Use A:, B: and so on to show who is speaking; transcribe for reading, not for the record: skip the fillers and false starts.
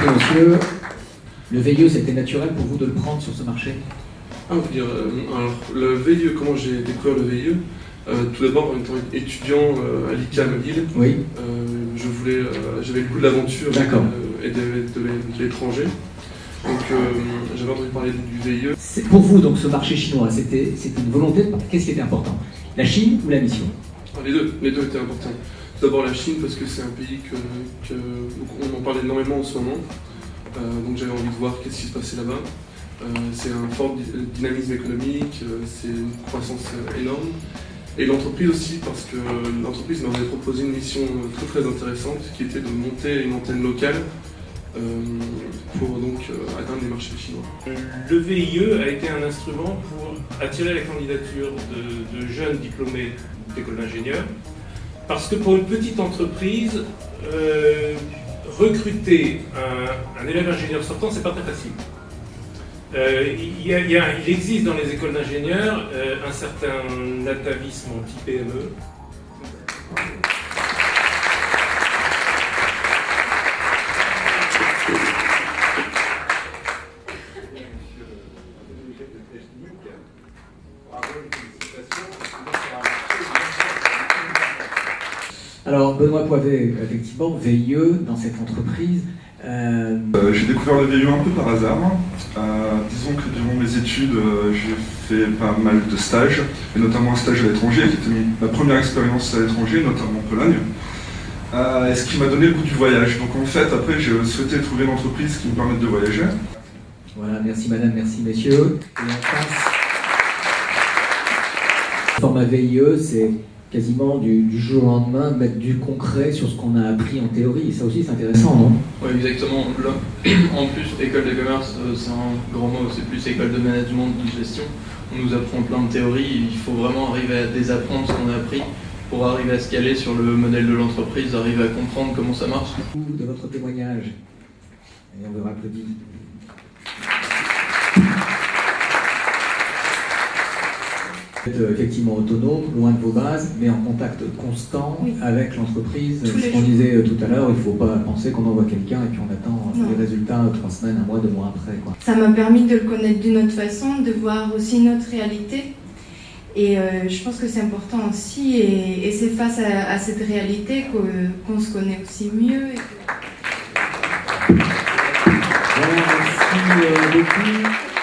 A: Merci monsieur. Le VIE, c'était naturel pour vous de le prendre sur ce marché?
B: Ah, alors, le VIE, comment j'ai découvert le VIE? Tout d'abord, en étant étudiant à l'ICAM Lille,
A: Oui.
B: j'avais le goût de l'aventure et de l'étranger. Donc j'avais entendu parler du VIE.
A: Pour vous, donc, ce marché chinois, c'était une volonté? Qu'est-ce qui était important? La Chine ou la mission?
B: Les deux étaient importants. Tout d'abord la Chine, parce que c'est un pays on en parle énormément en ce moment. Donc j'avais envie de voir qu'est-ce qui se passait là-bas. C'est un fort dynamisme économique, c'est une croissance énorme. Et l'entreprise aussi, parce que l'entreprise m'avait proposé une mission très très intéressante, qui était de monter une antenne locale pour donc atteindre les marchés chinois.
C: Le VIE a été un instrument pour attirer la candidature de jeunes diplômés d'école d'ingénieurs, parce que pour une petite entreprise, recruter un élève ingénieur sortant, c'est pas très facile. Il existe dans les écoles d'ingénieurs un certain atavisme anti-PME.
A: Alors, Benoît Poivet, effectivement, VIE dans cette entreprise.
D: J'ai découvert le VIE un peu par hasard. Disons que durant mes études, j'ai fait pas mal de stages, et notamment un stage à l'étranger, qui était ma première expérience à l'étranger, notamment en Pologne. Et ce qui m'a donné le goût du voyage. Donc en fait, après, j'ai souhaité trouver une entreprise qui me permette de voyager.
A: Voilà, merci madame, merci messieurs. Et on passe. Le format VIE, c'est quasiment du jour au lendemain mettre du concret sur ce qu'on a appris en théorie. Et ça aussi, c'est intéressant, non?
E: Oui, exactement. Là, en plus, école de commerce, c'est un grand mot, c'est plus école de management, de gestion. On nous apprend plein de théories, il faut vraiment arriver à désapprendre ce qu'on a appris pour arriver à se caler sur le modèle de l'entreprise, arriver à comprendre comment ça marche.
A: De votre témoignage. Et on vous applaudit. Vous êtes effectivement autonome, loin de vos bases, mais en contact constant avec l'entreprise. Ce qu'on disait tout à l'heure, il ne faut pas penser qu'on envoie quelqu'un et puis on attend les résultats 3 semaines, 1 mois, 2 mois après, quoi.
F: Ça m'a permis de le connaître d'une autre façon, de voir aussi notre réalité. Et je pense que c'est important aussi, et c'est face à cette réalité qu'on se connaît aussi mieux.
A: Voilà, merci beaucoup.